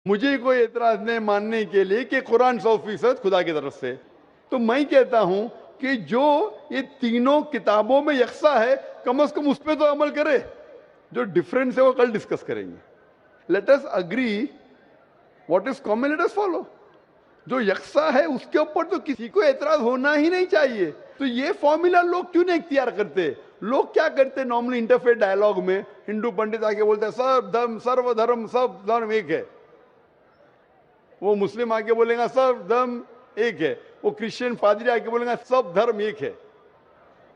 मुझे कोई एतराज नहीं मानने के लिए कि कुरान 100% खुदा की तरफ से। तो मैं कहता हूं कि जो ये तीनों किताबों में यकसा है, कम से कम उस पर तो अमल करे। जो डिफरेंस है वो कल डिस्कस करेंगे। Let us agree, what is common let us follow. जो यकसा है उसके ऊपर तो किसी को एतराज होना ही नहीं चाहिए। तो ये फॉर्मूला लोग क्यों नहीं इख्तियार करते? लोग क्या करते नॉर्मली इंटरफेथ डायलॉग में, हिंदू पंडित आके बोलते हैं सर्वधर्म सब धर्म एक है। वो मुस्लिम आके बोलेगा सब धर्म एक है। वो क्रिश्चियन पादरी आके बोलेगा सब धर्म एक है।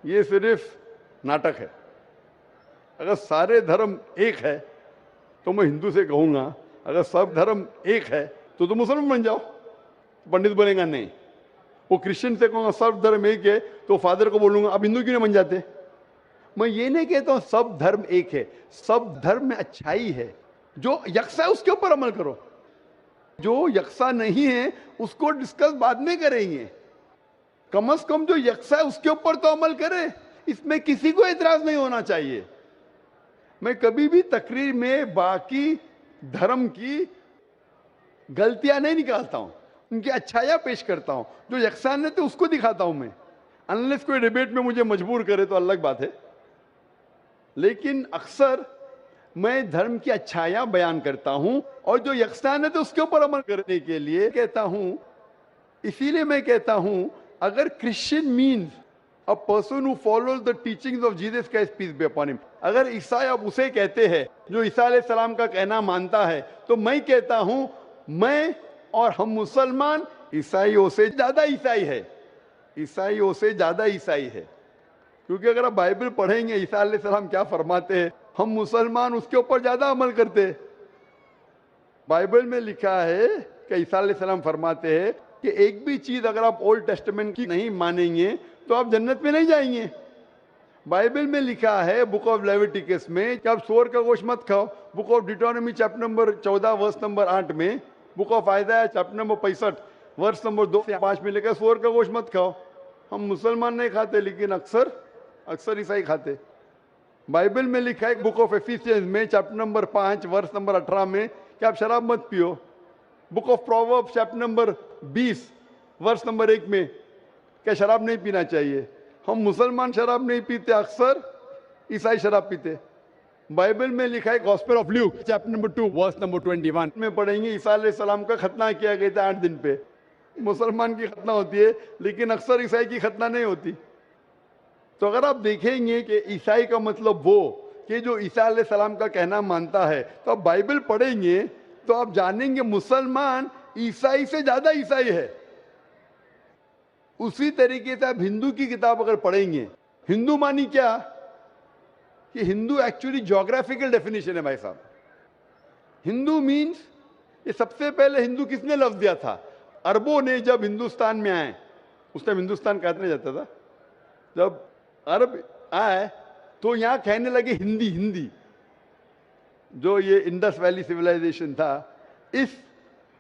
ये सिर्फ नाटक है। अगर सारे धर्म एक है तो मैं हिंदू से कहूंगा अगर सब धर्म एक है तो मुसलमान बन जाओ। पंडित बोलेगा नहीं। वो क्रिश्चियन से कहूंगा सब धर्म एक है तो फादर को बोलूंगा अब हिंदू क्यों नहीं बन जाते? मैं ये नहीं कहता हूं सब धर्म एक है, सब धर्म में अच्छाई है। जो यकसा है उसके ऊपर अमल करो। जो यकसा नहीं है उसको डिस्कस बाद में करेंगे। कम से कम जो यकसा है उसके ऊपर तो अमल करे। इसमें किसी को एतराज नहीं होना चाहिए। मैं कभी भी तकरीर में बाकी धर्म की गलतियां नहीं निकालता हूं, उनकी अच्छाइयां पेश करता हूं। जो यकसानियत है उसको दिखाता हूं मैं। अनलेस कोई डिबेट में मुझे मजबूर करे तो अलग बात है, लेकिन अक्सर मैं धर्म की अच्छाइयां बयान करता हूं और जो यकसानियत है उसके ऊपर अमल करने के लिए कहता हूं। इसीलिए मैं कहता हूं अगर Christian means a person who follows the teachings of Jesus Christ peace be upon him, अगर ईसाई अब उसे कहते हैं जो ईसा अलैहि सलाम का कहना मानता है, तो मैं कहता हूं मैं और हम मुसलमान ईसाइयों से ज्यादा ईसाई है। ईसाइयों से ज्यादा ईसाई है। क्योंकि अगर आप बाइबल पढ़ेंगे ईसा अलैहि सलाम क्या फरमाते हैं, हम मुसलमान उसके ऊपर ज्यादा अमल करते हैं। बाइबल में लिखा है कि ईसा अलैहि सलाम फरमाते हैं कि एक भी चीज अगर आप ओल्ड टेस्टामेंट की नहीं मानेंगे तो आप जन्नत में नहीं जाएंगे। बाइबल में लिखा है बुक ऑफ लेविटिकस में कि आप सूअर का गोश्त मत खाओ। Book of Deuteronomy chapter number 14 verse number 8 में, book of Isaiah chapter number 65 verse number 2 से 5 में लिखा सूअर का गोश्त मत खाओ। हम मुसलमान नहीं खाते लेकिन अक्सर ईसाई खाते। बाइबल में लिखा है बुक ऑफ एफिसियंस में चैप्टर नंबर 5 वर्स नंबर 18 में कि आप शराब मत पियो। Book of Proverbs chapter number 20 verse number 1 में क्या शराब नहीं पीना चाहिए। हम मुसलमान शराब नहीं पीते, अक्सर ईसाई शराब पीते। बाइबल में लिखा है gospel of Luke chapter number 2 verse number 21 में पढ़ेंगे ईसा अलैहि सलाम का खतना किया गया था 8 दिन पे। मुसलमान की खतना होती है लेकिन अक्सर ईसाई की खतना नहीं होती। तो अगर आप देखेंगे कि ईसाई का मतलब वो कि जो ईसा अलैहि सलाम का कहना मानता है, तो आप बाइबल पढ़ेंगे तो आप जानेंगे मुसलमान ईसाई से ज्यादा ईसाई है। उसी तरीके से आप हिंदू की किताब अगर पढ़ेंगे, हिंदू मानी क्या कि हिंदू एक्चुअली ज्योग्राफिकल डेफिनेशन है भाई साहब। हिंदू मीन्स, ये सबसे पहले हिंदू किसने लफ्ज दिया था? अरबों ने जब हिंदुस्तान में आए, उस टाइम हिंदुस्तान कहने जाता था, जब अरब आए तो यहां कहने लगे हिंदी हिंदी। जो ये इंडस वैली सिविलाइजेशन था, इस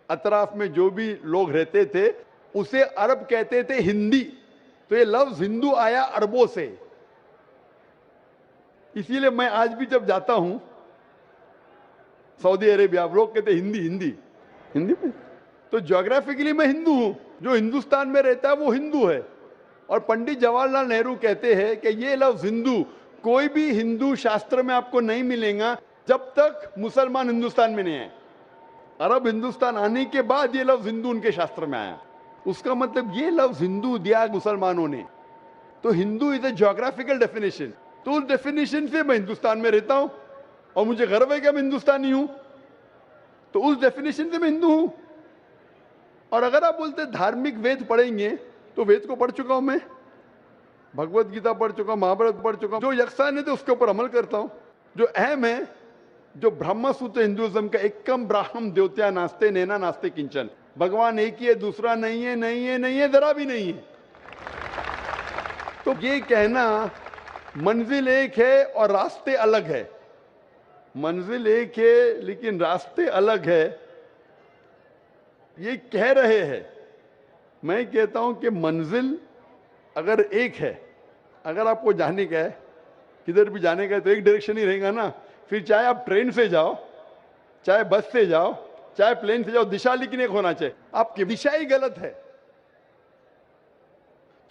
अतराफ में जो भी लोग रहते थे उसे अरब कहते थे हिंदी। तो ये लफ्ज हिंदू आया अरबों से। इसीलिए मैं आज भी जब जाता हूं सऊदी अरेबिया, लोग कहते हिंदी हिंदी हिंदी में, तो ज्योग्राफिकली मैं हिंदू हूं। जो हिंदुस्तान में रहता है वो हिंदू है। और पंडित जवाहरलाल नेहरू कहते हैं कि ये लफ्ज हिंदू कोई भी हिंदू शास्त्र में आपको नहीं मिलेगा जब तक मुसलमान हिंदुस्तान में नहीं आए। अरब हिंदुस्तान आने के बाद ये लफ्ज हिंदू उनके शास्त्र में आया। उसका मतलब ये लफ्ज हिंदू दिया मुसलमानों ने। तो Hindu is a geographical definition. तो उस डेफिनेशन से मैं हिंदुस्तान में रहता हूं और मुझे गर्व है कि मैं हिंदुस्तानी हूं। तो उस डेफिनेशन से मैं हिंदू हूं। और अगर आप बोलते धार्मिक वेद पढ़ेंगे तो वेद को पढ़ चुका हूं मैं, भगवत गीता पढ़ चुका हूं, महाभारत पढ़ चुका हूं। जो यकसानियत है उसके ऊपर अमल करता हूं। जो अहम है, जो ब्रह्म सूत्र हिंदुइज्म का एकम ब्राह्मण द्योत्या नास्ते नैना नास्ते किंचन, भगवान एक ही है, दूसरा नहीं है, नहीं है, नहीं है, जरा भी नहीं है। तो ये कहना मंजिल एक है और रास्ते अलग है। मंजिल एक है लेकिन रास्ते अलग है, ये कह रहे हैं। मैं कहता हूं कि मंजिल अगर एक है, अगर आपको जाने का है, किधर भी जाने का है, तो एक डायरेक्शन ही रहेगा ना। फिर चाहे आप ट्रेन से जाओ, चाहे बस से जाओ, चाहे प्लेन से जाओ, दिशा लिखने एक होना चाहिए, आपकी दिशा ही गलत है।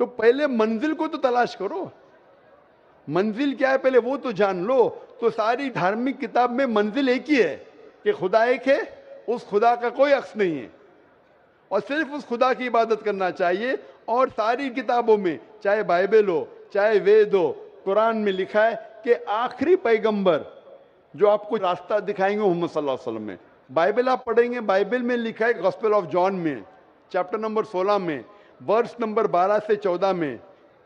तो पहले मंजिल को तो तलाश करो, मंजिल क्या है पहले वो तो जान लो। तो सारी धार्मिक किताब में मंजिल एक ही है कि खुदा एक है, उस खुदा का कोई अक्स नहीं है और सिर्फ उस खुदा की इबादत करना चाहिए। और सारी किताबों में, चाहे बाइबल हो, चाहे वेद हो, कुरान में लिखा है कि आखिरी पैगंबर जो आपको रास्ता दिखाएंगे मोहम्मद सल्लल्लाहु अलैहि वसल्लम में। बाइबल आप पढ़ेंगे, बाइबल में लिखा है गॉस्पेल ऑफ जॉन में चैप्टर नंबर 16 में वर्स नंबर 12 से 14 में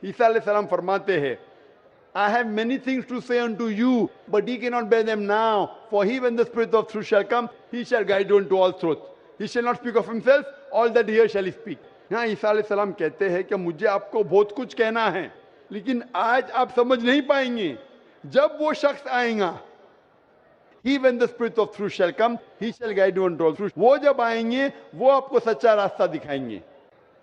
ईसा अलैहिस्सलाम फरमाते हैं, I have many things to say unto you, but ye cannot bear them now. For he, when the Spirit of truth shall come, he shall guide you into all truth. He shall not speak of himself, all that he hears shall he speak. यहाँ ईसा अलैहिस्सलाम कहते हैं कि मुझे आपको बहुत कुछ कहना है, लेकिन आज आप समझ नहीं पाएंगे। जब वो शख्स आएगा, he when the Spirit of truth shall come, he shall guide you into all truth. वो जब आएंगे, वो आपको सच्चा रास्ता दिखाएंगे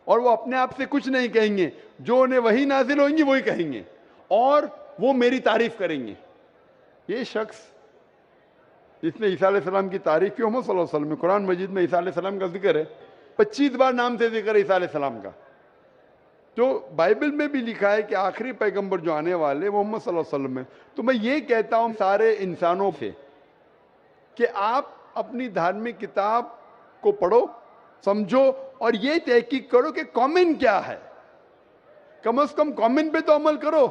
और वो अपने आप से कुछ नहीं कहेंगे, जो उन्हें वही नाजिल होंगी वही कहेंगे और वो मेरी तारीफ करेंगे। ये शख्स जिसने ईसा अलैहिस्सलाम की तारीफ की, मोहम्मद सल्लल्लाहु अलैहि वसल्लम में कुरान मजीद में ईसा अलैहिस्सलाम का जिक्र है, 25 बार नाम से जिक्र है ईसा अलैहिस्सलाम का। तो बाइबल में भी लिखा है कि आखिरी पैगंबर जो आने वाले मोहम्मद सल्लल्लाहु अलैहि वसल्लम है। तो मैं ये कहता हूं सारे इंसानों से कि आप अपनी धार्मिक किताब को पढ़ो, समझो और ये तहकीक करो कि कॉमन क्या है। कम से कम कॉमन पे तो अमल करो,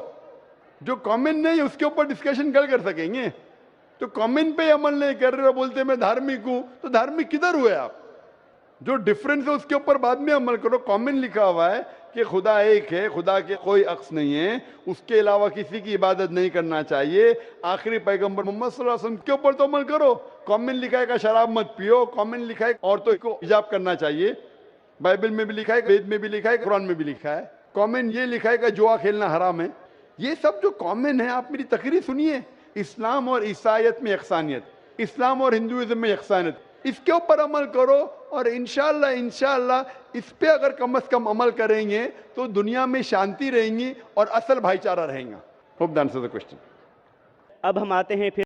जो कॉमन नहीं उसके ऊपर डिस्कशन कर सकेंगे। तो कॉमन पे अमल नहीं कर रहे हो, बोलते मैं धार्मिक हूं, तो धार्मिक किधर हुए आप? जो डिफरेंस है उसके ऊपर बाद में अमल करो। कॉमन लिखा हुआ है कि खुदा एक है, खुदा के कोई अक्स नहीं है, उसके अलावा किसी की इबादत नहीं करना चाहिए। आखिरी पैगंबर मोहम्मद सल्लल्लाहु अलैहि वसल्लम के ऊपर तो अमल करो। कॉमन लिखा है कि शराब मत पियो, कॉमन लिखा है औरतों को हिजाब करना चाहिए, बाइबल में भी लिखा है, वेद में भी लिखा है, कुरान में भी लिखा है। कॉमन ये लिखा है कि जुआ खेलना हराम है। ये सब जो कॉमन है, आप मेरी तकरीर सुनिए। इस्लाम और ईसाईयत में यकसानियत, इस्लाम और हिंदुइज्म में यकसानियत, इसके ऊपर अमल करो और इंशाअल्लाह इस पे अगर कम से कम अमल करेंगे तो दुनिया में शांति रहेंगी और असल भाईचारा रहेगा। Hope that answers the question. अब हम आते हैं फिर